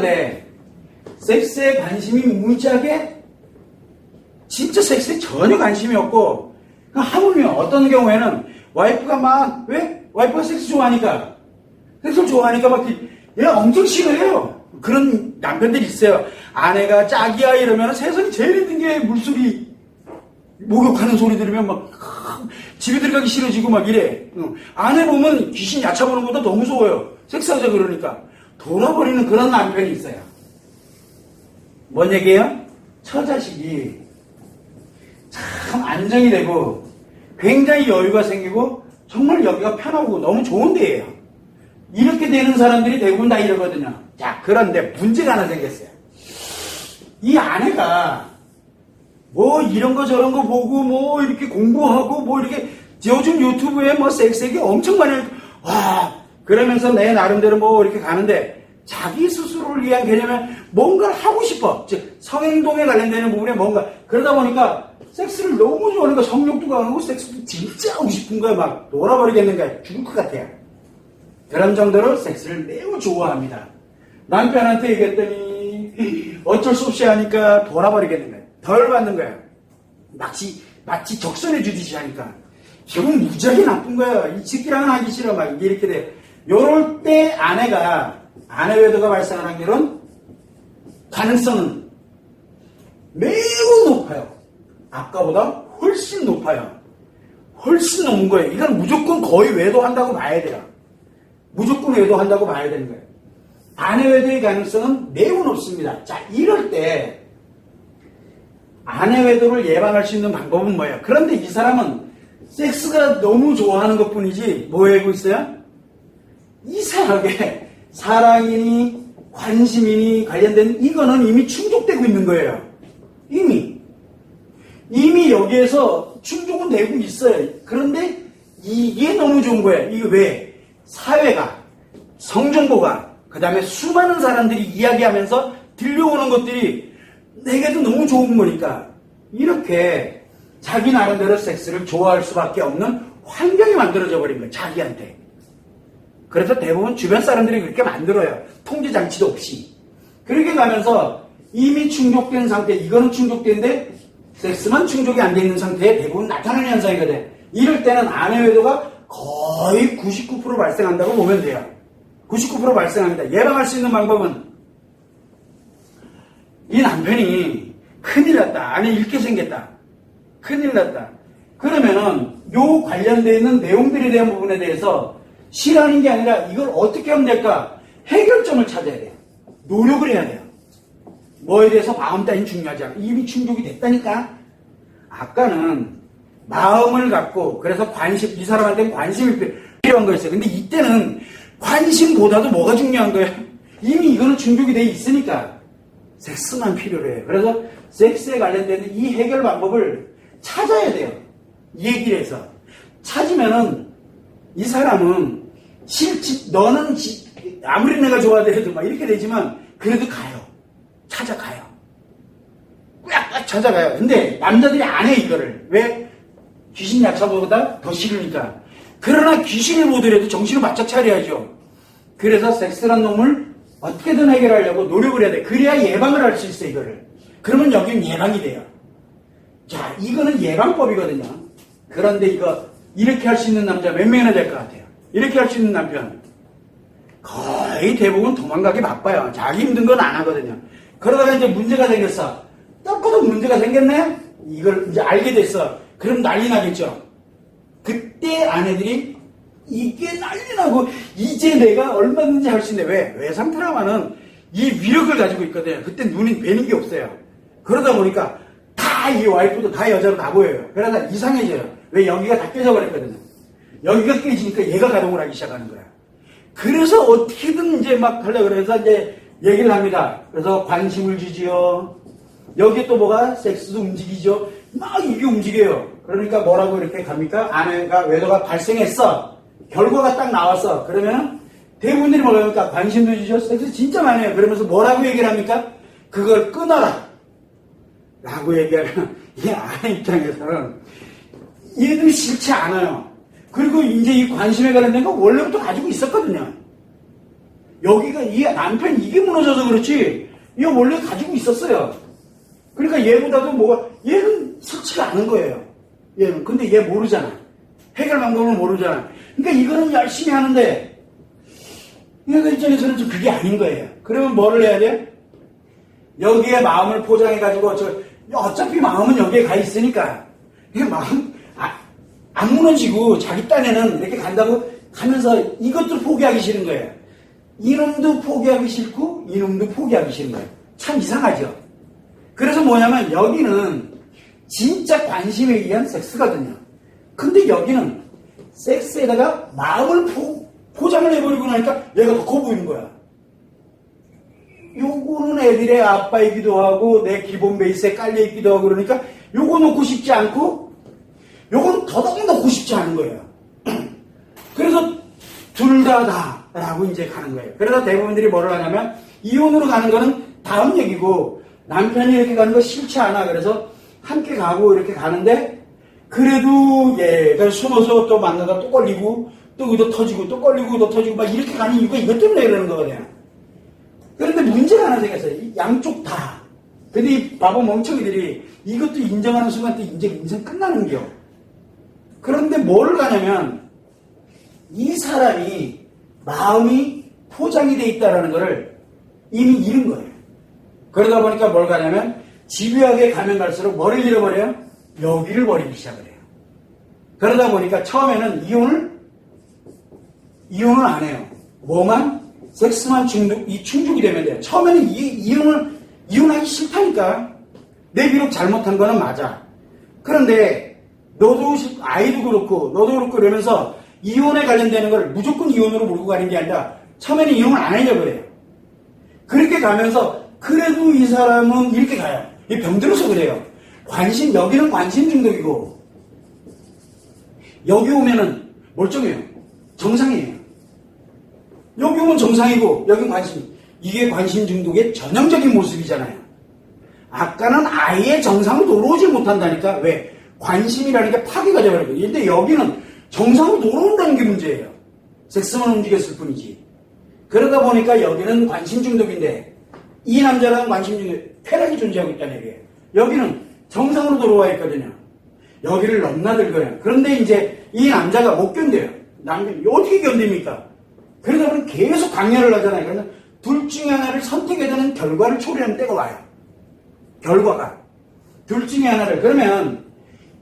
그런데 섹스에 관심이 무지하게 진짜 섹스에 전혀 관심이 없고 하물며 어떤 경우에는 와이프가 막 왜? 와이프가 섹스 좋아하니까 섹스를 좋아하니까 막 얘가 엄청 싫어해요. 그런 남편들이 있어요. 아내가 짝이야 이러면 세상에 제일 힘든 게 물소리 목욕하는 소리 들으면 막 집에 들어가기 싫어지고 막 이래. 아내 보면 귀신 야차 보는 것보다 더 무서워요. 섹스하자 그러니까 돌아버리는 그런 남편이 있어요. 뭔 얘기예요? 처자식이 참 안정이 되고 굉장히 여유가 생기고 정말 여기가 편하고 너무 좋은 데예요. 이렇게 되는 사람들이 대부분 다 이러거든요. 자, 그런데 문제가 하나 생겼어요. 이 아내가 뭐 이런 거 저런 거 보고 뭐 이렇게 공부하고 뭐 이렇게 요즘 유튜브에 뭐 섹스 얘기 엄청 많이 와 그러면서 내 나름대로 뭐 이렇게 가는데 자기 스스로를 위한 개념에 뭔가를 하고 싶어. 즉 성행동에 관련되는 부분에 뭔가 그러다 보니까 섹스를 너무 좋아하니까 성욕도 강하고 섹스도 진짜 하고 싶은 거야. 막 놀아버리겠는 거야. 죽을 것 같아요. 그런 정도로 섹스를 매우 좋아합니다. 남편한테 얘기했더니 어쩔 수 없이 하니까 돌아버리겠는 거야. 덜 받는 거야. 마치 적선해 주듯이 하니까. 기분 무지하게 나쁜 거야. 이 새끼랑은 하기 싫어. 막 이렇게 돼. 요럴 때 아내 외도가 발생하는 경우는 가능성은 매우 높아요. 아까보다 훨씬 높아요. 훨씬 높은 거예요. 이건 무조건 거의 외도한다고 봐야 돼요. 무조건 외도한다고 봐야 되는 거예요. 아내 외도의 가능성은 매우 높습니다. 자, 이럴 때 아내 외도를 예방할 수 있는 방법은 뭐예요? 그런데 이 사람은 섹스가 너무 좋아하는 것 뿐이지 뭐 하고 있어요? 이상하게 사랑이니 관심이니 관련된 이거는 이미 충족되고 있는 거예요. 이미 여기에서 충족은 되고 있어요. 그런데 이게 너무 좋은 거예요. 이게 왜? 사회가 성정보가 그 다음에 수많은 사람들이 이야기하면서 들려오는 것들이 내게도 너무 좋은 거니까 이렇게 자기 나름대로 섹스를 좋아할 수밖에 없는 환경이 만들어져 버린 거예요. 자기한테. 그래서 대부분 주변 사람들이 그렇게 만들어요. 통제장치도 없이. 그렇게 가면서 이미 충족된 상태, 이거는 충족된데 섹스만 충족이 안 돼 있는 상태에 대부분 나타나는 현상이거든. 이럴 때는 아내 외도가 거의 99% 발생한다고 보면 돼요. 99% 발생합니다. 예방할 수 있는 방법은 이 남편이 큰일 났다. 아내 잃게 생겼다. 큰일 났다. 그러면은 요 관련되어 있는 내용들에 대한 부분에 대해서 싫어하는 게 아니라 이걸 어떻게 하면 될까? 해결점을 찾아야 돼요. 노력을 해야 돼요. 뭐에 대해서 마음 따윈 중요하지 않고 이미 충족이 됐다니까. 아까는 마음을 갖고 그래서 관심, 이 사람한테는 관심이 필요한 거였어요. 근데 이때는 관심보다도 뭐가 중요한 거예요? 이미 이거는 충족이 돼 있으니까 섹스만 필요로 해요. 그래서 섹스에 관련된 이 해결 방법을 찾아야 돼요. 얘기를 해서 찾으면은 이 사람은 너는 아무리 내가 좋아하더라도 막 이렇게 되지만 그래도 가요. 찾아가요. 꽉꽉 찾아가요. 근데 남자들이 안 해 이거를. 왜? 귀신 약사보다 더 싫으니까. 그러나 귀신을 보더라도 정신을 바짝 차려야죠. 그래서 섹스란 놈을 어떻게든 해결하려고 노력을 해야 돼. 그래야 예방을 할 수 있어 이거를. 그러면 여기는 예방이 돼요. 자, 이거는 예방법이거든요. 그런데 이거 이렇게 할 수 있는 남자 몇 명이나 될 것 같아요? 이렇게 할 수 있는 남편 거의 대부분 도망가기 바빠요. 자기 힘든 건 안 하거든요. 그러다가 이제 문제가 생겼어. 떡하고 문제가 생겼네? 이걸 이제 알게 됐어. 그럼 난리 나겠죠. 그때 아내들이 이게 난리 나고 이제 내가 얼마든지 할 수 있는데 왜? 외상 트라우마는 이 위력을 가지고 있거든요. 그때 눈이 뵈는 게 없어요. 그러다 보니까 다 이 와이프도 다 여자로 다 보여요. 그러다 이상해져요. 왜? 여기가 다 깨져버렸거든요. 여기가 깨지니까 얘가 가동을 하기 시작하는 거야. 그래서 어떻게든 이제 막 하려고 그래서 이제 얘기를 합니다. 그래서 관심을 주지요. 여기 또 뭐가 섹스도 움직이죠. 막 이게 움직여요. 그러니까 뭐라고 이렇게 갑니까? 아내가 외도가 발생했어. 결과가 딱 나왔어. 그러면은 대부분들이 뭐라고 합니까? 관심도 주죠. 섹스 진짜 많이 해요. 그러면서 뭐라고 얘기를 합니까? 그걸 끊어라. 라고 얘기하면 이 아내 입장에서는 얘들이 싫지 않아요. 그리고 이제 이 관심에 관련된 거 원래부터 가지고 있었거든요. 여기가, 이 남편이 이게 무너져서 그렇지, 이거 원래 가지고 있었어요. 그러니까 얘보다도 얘는 싫지가 않은 거예요. 얘는. 근데 얘 모르잖아. 해결 방법을 모르잖아. 그러니까 이거는 열심히 하는데, 얘가 입장에서는 좀 그게 아닌 거예요. 그러면 뭐를 해야 돼? 여기에 마음을 포장해가지고, 어차피 마음은 여기에 가 있으니까, 이게 마음, 안 무너지고 자기 딴에는 이렇게 간다고 가면서 이것도 포기하기 싫은 거예요. 이놈도 포기하기 싫고, 이놈도 포기하기 싫은 거예요. 참 이상하죠? 그래서 뭐냐면, 여기는 진짜 관심에 의한 섹스거든요. 근데 여기는 섹스에다가 마음을 포장을 해버리고 나니까 얘가 더 커 보이는 거야. 요거는 애들의 아빠이기도 하고 내 기본 베이스에 깔려있기도 하고 그러니까 요거 놓고 싶지 않고 요건 더더욱 놓고 싶지 않은 거예요. 그래서 둘 다라고 이제 가는 거예요. 그래서 대부분들이 뭐를 하냐면 이혼으로 가는 거는 다음 얘기고 남편이 이렇게 가는 거 싫지 않아. 그래서 함께 가고 이렇게 가는데 그래도 얘가 숨어서 또 만나다 또 걸리고 또 의도 터지고 또 걸리고 의도 터지고 막 이렇게 가는 이유가 이것 때문에 그러는 거거든요. 그런데 문제가 하나 생겼어요. 양쪽 다. 근데 이 바보 멍청이들이 이것도 인정하는 순간 또 이제 인생 끝나는 겨. 그런데 뭘 가냐면 이 사람이 마음이 포장이 돼 있다는 거를 이미 잃은 거예요. 그러다 보니까 뭘 가냐면 집요하게 가면 갈수록 뭐를 잃어버려요? 여기를 버리기 시작을 해요. 그러다 보니까 처음에는 이혼을 안 해요. 뭐만? 섹스만 충족이 되면 돼요. 처음에는 이혼하기 싫다니까. 내 비록 잘못한 거는 맞아. 그런데 너도 아이도 그렇고 너도 그렇고 그러면서 이혼에 관련되는 걸 무조건 이혼으로 몰고 가는 게 아니라 처음에는 이혼을 안 하려고 그래요. 그렇게 가면서 그래도 이 사람은 이렇게 가요. 이 병들어서 그래요. 여기는 관심 중독이고 여기 오면은 멀쩡해요. 정상이에요. 여기 오면 정상이고 여긴 관심. 이게 관심 중독의 전형적인 모습이잖아요. 아까는 아예 정상으로 돌아오지 못한다니까. 왜? 관심이라는 게 파괴가 되어버리고. 근데 여기는 정상으로 돌아온다는 게 문제예요. 섹스만 움직였을 뿐이지. 그러다 보니까 여기는 관심 중독인데 이 남자는 관심 중독, 쾌락이 존재하고 있다는 얘기예요. 여기는 정상으로 돌아와 있거든요. 여기를 넘나들 거예요. 그런데 이제 이 남자가 못 견뎌요. 남편이 어떻게 견딥니까? 그러다 보면 계속 강요를 하잖아요. 그러면 둘 중에 하나를 선택해야 되는 결과를 초래하는 때가 와요. 결과가. 둘 중에 하나를. 그러면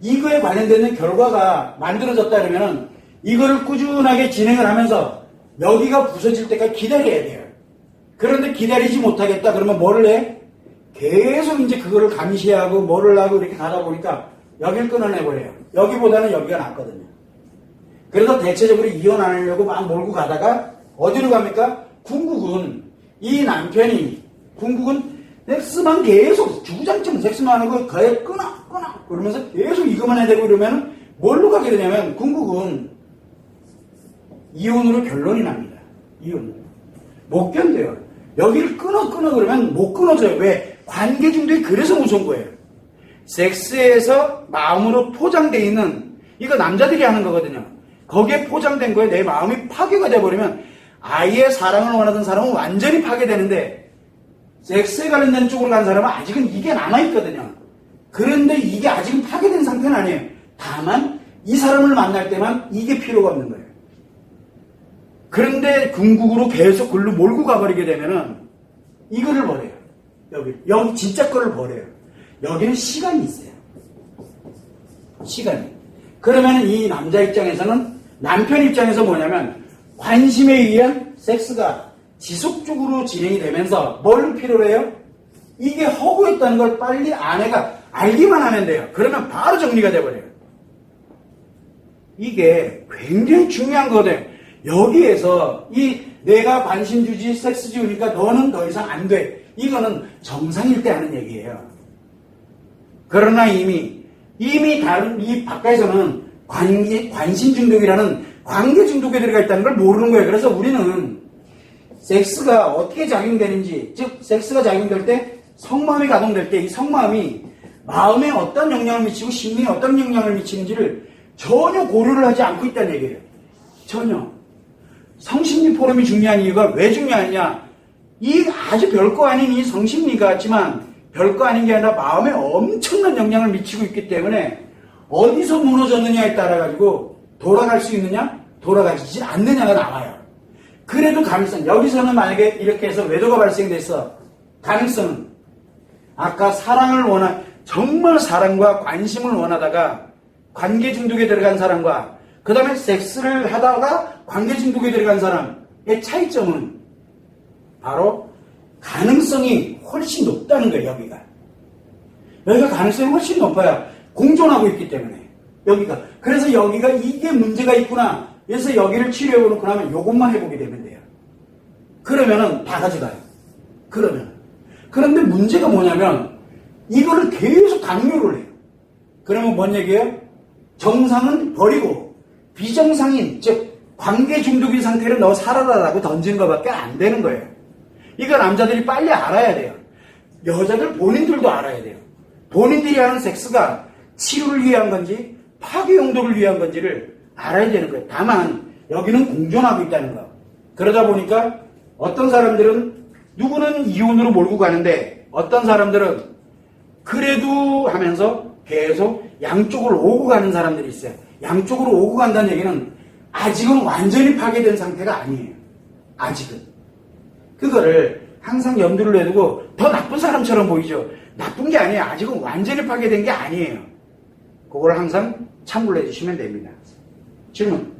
이거에 관련되는 결과가 만들어졌다 그러면 이거를 꾸준하게 진행을 하면서 여기가 부서질 때까지 기다려야 돼요. 그런데 기다리지 못하겠다 그러면 뭐를 해? 계속 이제 그거를 감시하고 뭐를 하고 이렇게 가다 보니까 여기를 끊어내버려요. 여기보다는 여기가 낫거든요. 그래서 대체적으로 이혼 안 하려고 막 몰고 가다가 어디로 갑니까? 궁극은 이 남편이 섹스만 계속 주구장창 섹스만 하고 거에 끊어 그러면서 계속 이것만 해대고 이러면 뭘로 가게 되냐면 궁극은 이혼으로 결론이 납니다. 이혼으로. 못 견뎌요. 여기를 끊어 그러면 못 끊어져요. 왜? 관계 중독이 그래서 무서운 거예요. 섹스에서 마음으로 포장되어 있는 이거 남자들이 하는 거거든요. 거기에 포장된 거에 내 마음이 파괴가 돼버리면 아예 사랑을 원하던 사람은 완전히 파괴되는데 섹스에 관련된 쪽으로 간 사람은 아직은 이게 남아있거든요. 그런데 이게 아직은 파괴된 상태는 아니에요. 다만 이 사람을 만날 때만 이게 필요가 없는 거예요. 그런데 궁극으로 계속 글로 몰고 가버리게 되면은 이거를 버려요. 여기 진짜 거를 버려요. 여기는 시간이 있어요. 시간이. 그러면 이 남자 입장에서는 남편 입장에서 뭐냐면 관심에 의한 섹스가 지속적으로 진행이 되면서 뭘 필요로 해요? 이게 허구했다는 걸 빨리 아내가 알기만 하면 돼요. 그러면 바로 정리가 돼버려요. 이게 굉장히 중요한 거거든요. 여기에서 내가 관심 주지 섹스 지우니까 너는 더 이상 안 돼. 이거는 정상일 때 하는 얘기예요. 그러나 이미 다른 이 바깥에서는 관심 중독이라는 관계 중독에 들어가 있다는 걸 모르는 거예요. 그래서 우리는 섹스가 어떻게 작용되는지, 즉 섹스가 작용될 때 성마음이 가동될 때 이 성마음이 마음에 어떤 영향을 미치고 심리에 어떤 영향을 미치는지를 전혀 고려를 하지 않고 있다는 얘기예요. 전혀. 성심리 포럼이 중요한 이유가 왜 중요하냐? 이 아주 별거 아닌 이 성심리가 같지만 별거 아닌 게 아니라 마음에 엄청난 영향을 미치고 있기 때문에 어디서 무너졌느냐에 따라 가지고 돌아갈 수 있느냐, 돌아가지 않느냐가 나와요. 그래도 가능성, 여기서는 만약에 이렇게 해서 외도가 발생됐어. 가능성은 아까 정말 사랑과 관심을 원하다가 관계 중독에 들어간 사람과 그 다음에 섹스를 하다가 관계 중독에 들어간 사람의 차이점은 바로 가능성이 훨씬 높다는 거예요. 여기가 가능성이 훨씬 높아요. 공존하고 있기 때문에 여기가. 그래서 여기가 이게 문제가 있구나. 그래서 여기를 치료해보고 나면 이것만 해보게 되면 돼요. 그러면은 다 가져가요. 그런데 문제가 뭐냐면 이거를 계속 강요를 해요. 그러면 뭔 얘기예요? 정상은 버리고 비정상인, 즉 관계 중독인 상태로 너 살아라라고 던지는 것밖에 안 되는 거예요. 이거 남자들이 빨리 알아야 돼요. 여자들 본인들도 알아야 돼요. 본인들이 하는 섹스가 치료를 위한 건지 파괴 용도를 위한 건지를 알아야 되는 거예요. 다만 여기는 공존하고 있다는 거. 그러다 보니까 어떤 사람들은 누구는 이혼으로 몰고 가는데 어떤 사람들은 그래도 하면서 계속 양쪽으로 오고 가는 사람들이 있어요. 양쪽으로 오고 간다는 얘기는 아직은 완전히 파괴된 상태가 아니에요. 아직은. 그거를 항상 염두를 내두고 더 나쁜 사람처럼 보이죠. 나쁜 게 아니에요. 아직은 완전히 파괴된 게 아니에요. 그걸 항상 참고를 해주시면 됩니다. 질문.